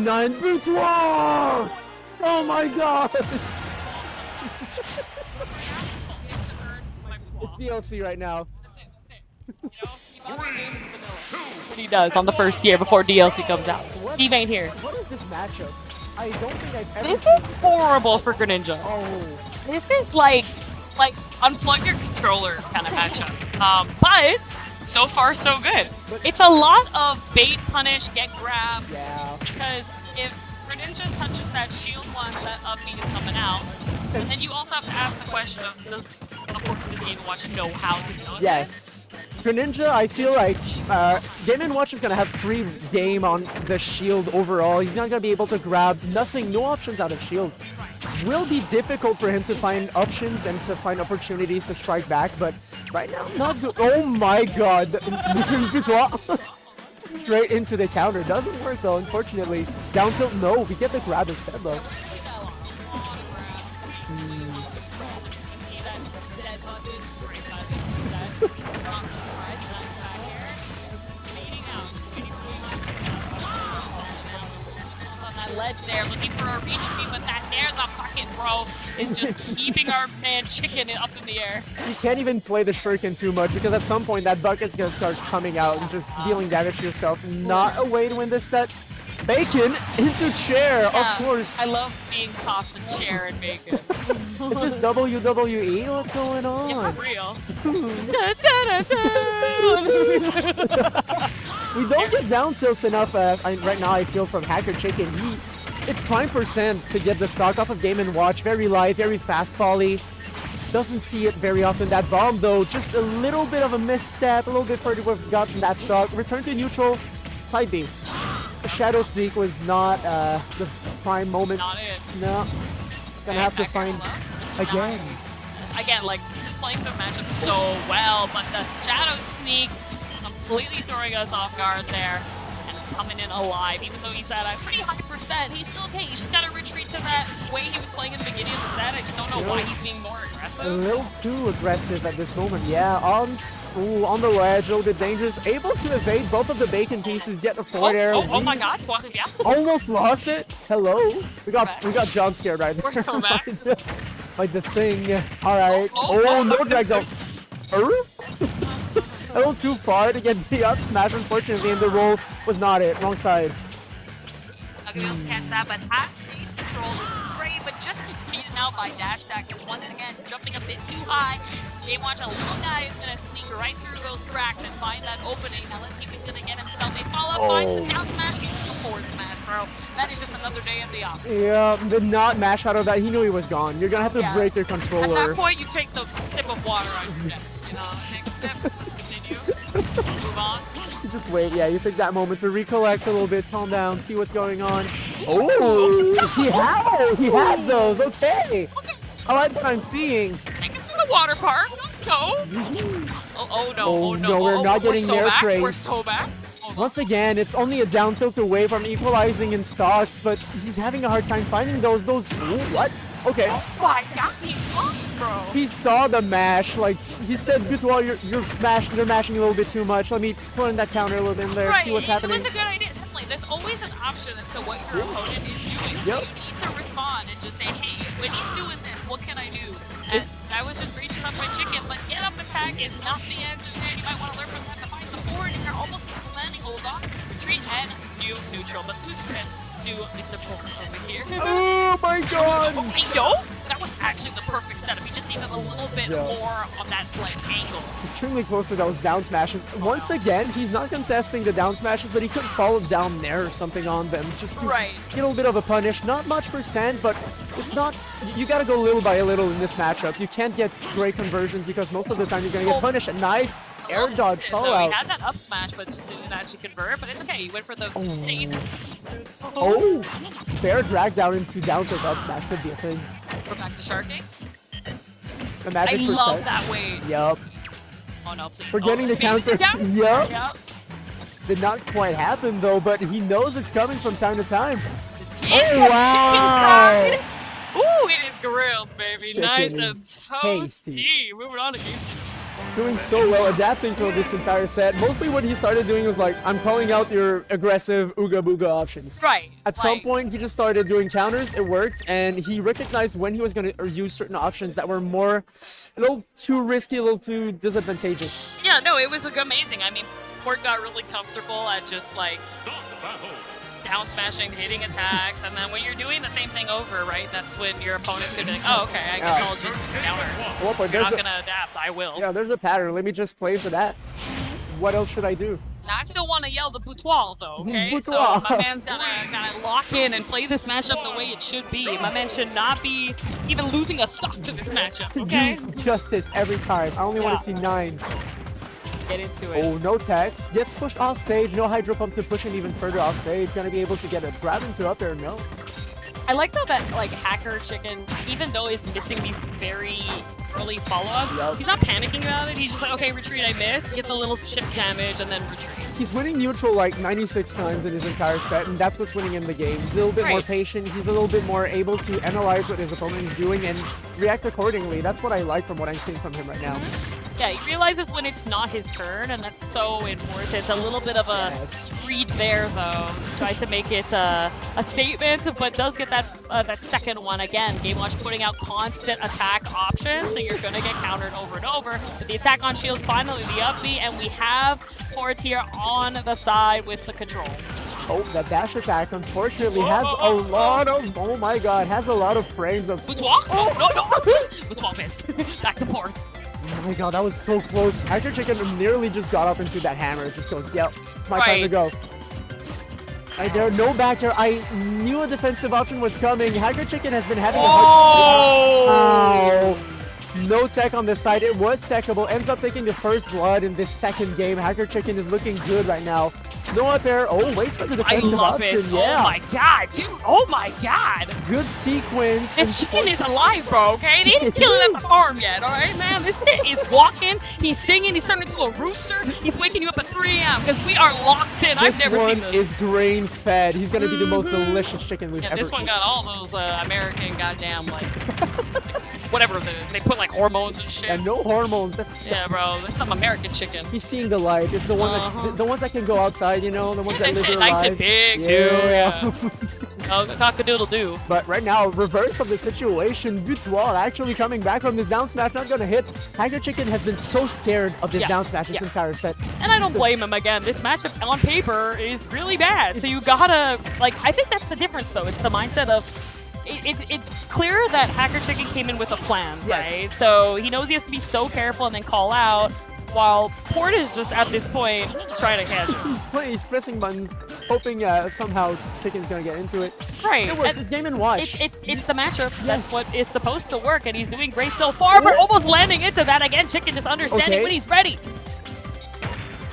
Nine butoir! Oh my god! It's DLC right now. That's it. You know, what he does on the first year before DLC comes out. Steve ain't here. What is this matchup? I don't think I've ever This seen is horrible for Greninja. Oh. This is like unplug your controller kind of matchup. But so far so good. It's a lot of bait, punish, get grabs. Yeah. Because if Greninja touches that shield once, that up B is coming out. And then you also have to ask the question of, does this Game & Watch know how to deal with Yes. Greninja, I feel like Game & Watch is going to have free game on the shield overall. He's not going to be able to grab nothing, no options out of shield. Will be difficult for him to find options and to find opportunities to strike back, but right now, not good. Oh my god. Straight into the counter. Doesn't work though, unfortunately. Down tilt, no. We get the grab instead though. Ledge there, looking for a reach me, but that there, the fucking bro is just keeping our man Chicken up in the air. You can't even play the shuriken too much because at some point that bucket's gonna start coming out and just dealing damage to yourself. Not a way to win this set. Bacon into chair, Yeah, of course. I love being tossed in chair and bacon. Is this WWE? What's going on? Yeah, for real. We don't get down tilts enough right now, I feel, from HackerChicken. It's prime percent to get the stock off of Game & Watch. Very light, very fast volley. Doesn't see it very often. That bomb, though, just a little bit of a misstep. A little bit further would have gotten that stock. Return to neutral. Side B. The Shadow Sneak was not the prime moment. Not it. No. Gonna have to find again. Nice. Again, like, just playing the matchup so well, but the Shadow Sneak completely throwing us off guard there and coming in alive. Even though he's at a pretty high percent, he's still okay. You just gotta retreat to that way he was playing in the beginning of the set. I just don't know why he's being more aggressive. A little too aggressive at this moment. Yeah, on the ledge, a little bit dangerous. Able to evade both of the bacon pieces, get the forward air. Oh my god, Trois-Rivières. Almost lost it. Hello. We got jump scared right there. We're so back. Like the thing. Alright. Oh, no drag though. A little too far to get the up smash, unfortunately, and the roll was not it. Wrong side. Not gonna be able to catch that, but that stays controlled. This is great, but just gets beaten out by dash tactics once again, jumping a bit too high. Game Watch, a little guy is gonna sneak right through those cracks and find that opening. Now let's see if he's gonna get himself a follow-up, finds the down smash, gets the forward smash, bro. That is just another day in the office. Yeah, did not mash out of that. He knew he was gone. You're gonna have to break your controller. At that point, you take the sip of water on your desk, you know, take a sip, let's continue, move on. You just wait, yeah, you take that moment to recollect a little bit, calm down, see what's going on. Oh, he has those, okay. I like what I'm seeing. Take it to the water park, let's go. Oh no, we're not getting so their back. trade. We're so back. Once again, it's only a down tilt away from equalizing in stocks, but he's having a hard time finding those. Ooh, what? Okay. Oh my god, he's fucked, bro. He saw the mash, like he said, butoir, you're mashing a little bit too much. Let me put in that counter a little bit in there, see what's happening. It was a good idea, definitely. There's always an option as to what your opponent is doing. So you need to respond and just say, hey, when he's doing this, what can I do? And I was just reaching up my chicken, but get up attack is not the answer there. You might want to learn from that. Defines the forward, and you're almost landing. Hold on. Retreat and neutral, but lose it to Mr. Pulse over here. Oh my god! Yo, that was actually the perfect setup. He just needed a little bit more on that like angle. Extremely close to those down smashes. Once again, he's not contesting the down smashes, but he could follow down there or something on them just to get a little bit of a punish. Not much percent, but it's not. You gotta go little by little in this matchup. You can't get great conversions because most of the time you're gonna get punished. A nice air dodge call out. He had that up smash, but just didn't actually convert. But it's okay. He went for the safe. Oh, fair drag down into down tilt up smash could be a thing. We're back to sharking. The magic I love that weight. Yup. Oh no, please. We're getting the counter. Yup. Did not quite happen though, but he knows it's coming from time to time. Oh wow! Ooh, it is grilled, baby. Chicken nice and is toasty. Moving on to game 2. Doing so well, adapting through this entire set. Mostly what he started doing was like, I'm calling out your aggressive Ooga Booga options. Right. At some point, he just started doing counters, it worked, and he recognized when he was going to use certain options that were more, a little too risky, a little too disadvantageous. Yeah, no, it was amazing. I mean, Port got really comfortable at just like down smashing, hitting attacks, and then when you're doing the same thing over, right, that's when your opponent's gonna be like, oh, okay, I guess I'll just counter. Well, You're not gonna adapt, I will. Yeah, there's a pattern. Let me just play for that. What else should I do? Now, I still want to yell the butoir, though, okay? Butoir. So my man's gotta lock in and play this matchup the way it should be. My man should not be even losing a stock to this matchup, okay? Use justice every time. I only want to see 9s. Get into it. Oh, no tax. Gets pushed off stage. No hydro pump to push him even further off stage. Gonna be able to get a grab into up there. No. I like though that like HackerChicken, even though he's missing these very early follow-ups, he's not panicking about it. He's just like, okay, retreat, I missed, get the little chip damage, and then retreat. He's winning neutral like 96 times in his entire set, and that's what's winning in the game. He's a little bit more patient. He's a little bit more able to analyze what his opponent is doing and react accordingly. That's what I like from what I'm seeing from him right now. Yeah, he realizes when it's not his turn, and that's so important. A little bit of a read there, though. Try to make it a statement, but does get that second one again. Game Watch putting out constant attack options, so you're gonna get countered over and over. But the attack on shield, finally the up B, and we have Port here on the side with the control. Oh, that dash attack unfortunately has a lot of, oh my god, has a lot of frames of... Butoir? No. Butoir missed. Back to Port. Oh my god, that was so close. HackerChicken nearly just got up into that hammer. It just goes, yep, my time to go. Right there, no back air. I knew a defensive option was coming. HackerChicken has been having a hard... No tech on this side. It was techable. Ends up taking the first blood in this second game. HackerChicken is looking good right now. No up air. Oh, waits for the defensive option. It. Yeah. Oh my god, dude. Oh my god. Good sequence. This chicken is alive, bro, okay? They didn't kill it at the farm yet, alright, man? This shit is walking. He's singing. He's turning into a rooster. He's waking you up at 3 a.m. because we are locked in. I've never seen this. This one is grain fed. He's going to be the most delicious chicken we've ever this one got all those American goddamn, like whatever, they put like hormones and shit. And no hormones. That's bro, that's some American chicken. He's seeing the light. It's the ones that, the ones that can go outside, you know, the ones that live their nice lives. And big too. Yeah. Oh, cock-a-doodle-doo. But right now, reverse of the situation. Butoir actually coming back from this down smash, not gonna hit. HackerChicken has been so scared of this down smash this entire set. And I don't blame him again. This matchup on paper is really bad. So you gotta, like, I think that's the difference though. It's the mindset of, it's clear that HackerChicken came in with a plan, right? So he knows he has to be so careful and then call out, while Port is just at this point trying to catch him. He's pressing buttons, hoping somehow Chicken's gonna get into it. Right. It works. It's game and watch. It's the matchup. That's what is supposed to work, and he's doing great so far, but almost landing into that again. Chicken just understanding when he's ready.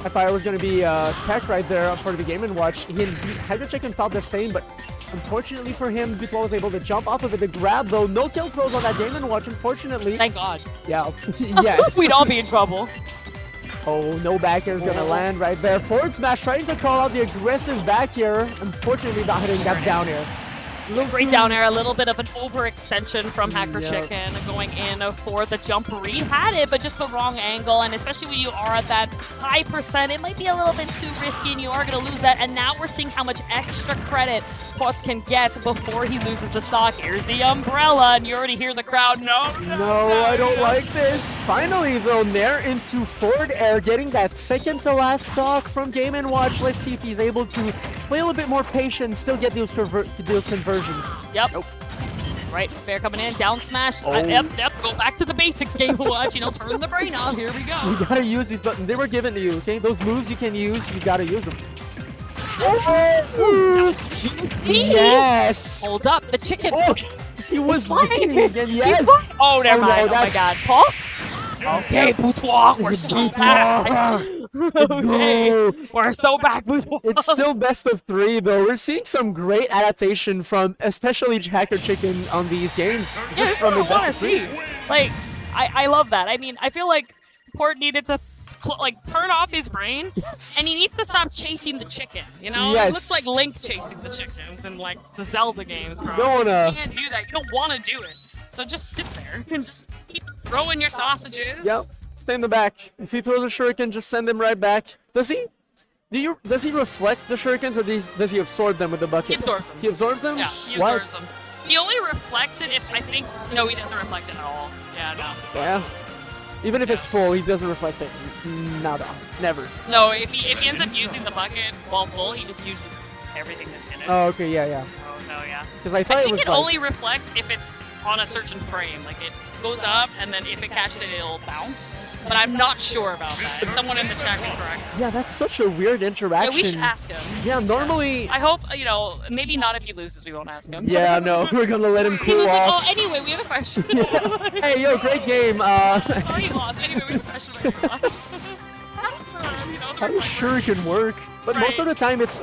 I thought it was gonna be tech right there for the game and watch. HackerChicken thought the same, but unfortunately for him, Butoir was able to jump off of it. The grab though, no kill throws on that game and watch. Unfortunately. Thank God. Yeah. Yes. We'd all be in trouble. Oh, no back air is going to land right there. Forward smash trying to call out the aggressive back air. Unfortunately, not hitting that down air. Great down air, a little bit of an overextension from HackerChicken going in for the jump read. Had it, but just the wrong angle, and especially when you are at that high percent, it might be a little bit too risky, and you are going to lose that. And now we're seeing how much extra credit Port can get before he loses the stock. Here's the umbrella, and you already hear the crowd. No, I don't like this. Finally, though, Nair into forward air, getting that second to last stock from Game & Watch. Let's see if he's able to play a little bit more patient, still get those conversions. Yep. Nope. Right, fair coming in, down smash. Yep, go back to the basics, Game & Watch. You know, turn the brain off. Here we go. You gotta use these buttons. They were given to you, okay? Those moves you can use, you gotta use them. That was cheeky. Yes. Hold up, the chicken. He was flying again. Yes. Oh, never mind. Oh my God. Pulse. Okay, Butoir, we're so back. Okay, we're so back, Butoir. It's still best of 3, though. We're seeing some great adaptation from, especially HackerChicken on these games. Yeah, this is what I want to see. Like, I love that. I mean, I feel like Port needed to turn off his brain, and he needs to stop chasing the chicken, you know? It looks like Link chasing the chickens in, like, the Zelda games, bro. You just can't do that. You don't want to do it. So just sit there and just keep throwing your sausages. Yep. stay in the back. If he throws a shuriken, just send him right back. Does he? Does he reflect the shurikens, or does he absorb them with the bucket? He absorbs them. He absorbs them? Yeah, he absorbs them. He only reflects it if I think. No, he doesn't reflect it at all. Yeah, no. Yeah. Even if it's full, he doesn't reflect it. Nada. Never. No, if he ends up using the bucket while full, he just uses everything that's in it. Oh, okay, yeah. Oh, no, yeah. Because I thought it was it only reflects if it's on a certain frame. Like, it goes up, and then if it catches it, it'll bounce. But I'm not sure about that. If someone in the chat can correct us. Yeah, that's such a weird interaction. Yeah, we should ask him. Yeah, normally... I hope, you know, maybe not if he loses, we won't ask him. Yeah, no, we're gonna let him cool off. Oh, anyway, we have a question. Yeah. Hey, yo, great game. Sorry you lost. Anyway, we have a question about your loss. How does shuriken work? But most of the time it's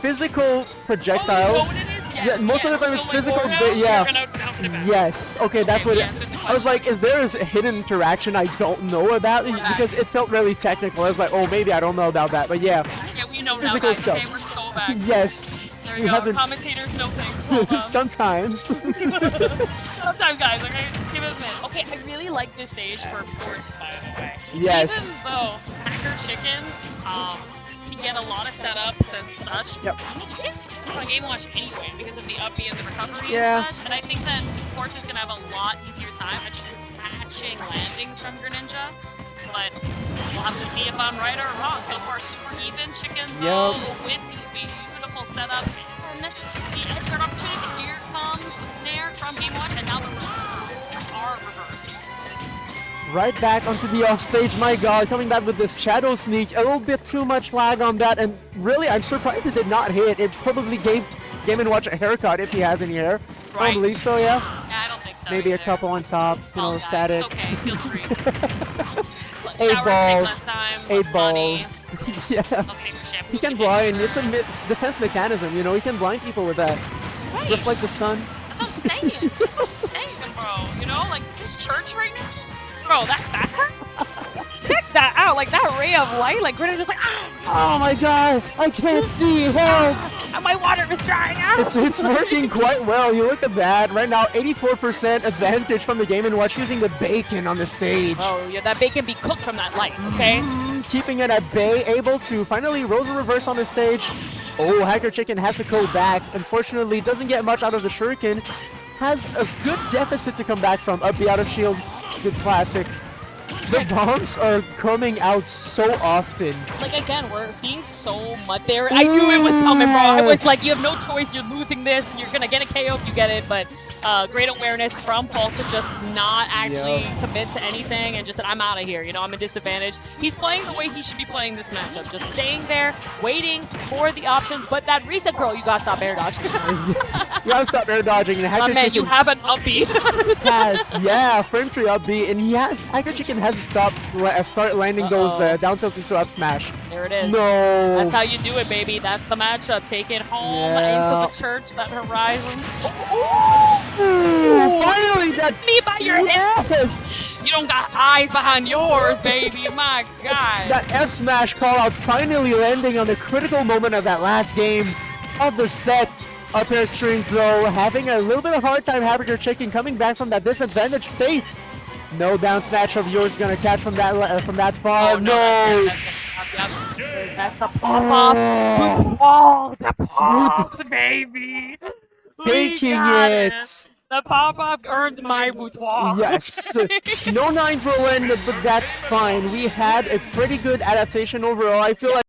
physical Oh, projectiles. you know what it is? Yes, Yeah, most of the time it's so physical, like, but yeah. You're gonna bounce it back. Yes. Okay, that's what we it. answered the I was question. like, is there a hidden interaction I don't know about? Right. Because it felt really technical. I was like, oh, maybe I don't know about that. But yeah. Yeah, we know now, Physical guys. stuff. Okay, we're so back. Yes. There we you go. haven't- Commentators know things. Well done. Sometimes. Sometimes, guys. Okay, just give it a minute. Okay, I really like this stage for ports, by the way. Yes. Even though HackerChicken can get a lot of setups and such. Yep. On Game Watch anyway, because of the up B and the recovery Yeah. and such. And I think that Ports is gonna have a lot easier time at just catching landings from Greninja. But we'll have to see if I'm right or wrong. So far, super even chicken though with the beautiful setup. And the edge guard opportunity. Here comes the Nair from Game Watch, and now the roles are reversed. Right back onto the offstage. My God, coming back with this shadow sneak. A little bit too much lag on that, and really, I'm surprised it did not hit. It probably gave Game & Watch a haircut if he has any hair. I Right. don't believe so. Yeah. Yeah, I don't think so. Maybe a either. couple on top. You know, Well, static. It's okay. Feel free. Eight Showers balls. take less time, less 8 money. balls. Yeah. Okay, for shampoo. He can blind. It's a defense mechanism. You know, he can blind people with that. Right. Reflect the sun. That's what I'm saying. That's what I'm saying, bro. You know, like this church right now. Bro, that hurts. Check that out. Like that ray of light. Like Greninja's just like, Oh my God! I can't see. Help! and my water is drying out. It's working quite well. You look at that right now. 84% advantage from the Game & Watch using the bacon on the stage. Oh yeah, that bacon be cooked from that light. Okay. Keeping it at bay, able to finally rose a reverse on the stage. Oh, HackerChicken has to go back. Unfortunately, doesn't get much out of the shuriken. Has a good deficit to come back from. Up the out of shield. Good classic. The bombs are coming out so often. Like again, we're seeing so much there. I knew it was coming, bro. I was like, you have no choice. You're losing this. You're gonna get a KO if you get it. But great awareness from Paul to just not actually commit to anything and just said, I'm out of here. You know, I'm a disadvantage. He's playing the way he should be playing this matchup. Just staying there, waiting for the options. But that reset curl, you gotta stop air dodge. You gotta stop air dodging. And My man, you have an uppy. frame tree up B, and HackerChicken has to start landing those down tilts into up smash. There it is. No. That's how you do it, baby. That's the matchup. Take it home into the church, that horizon. Ooh, finally, that Me by your hip. yes. You don't got eyes behind yours, baby. My God. That F smash call out finally landing on the critical moment of that last game of the set. Up air strings though, having a little bit of hard time HackerChicken coming back from that disadvantaged state. No down smash of yours gonna catch from that far. Oh, no. That's the pop-off. Oh, the pop, baby. Taking We got it. The pop-off earned my boutoir. Yes. No nines were landed, but that's fine. We had a pretty good adaptation overall. I feel like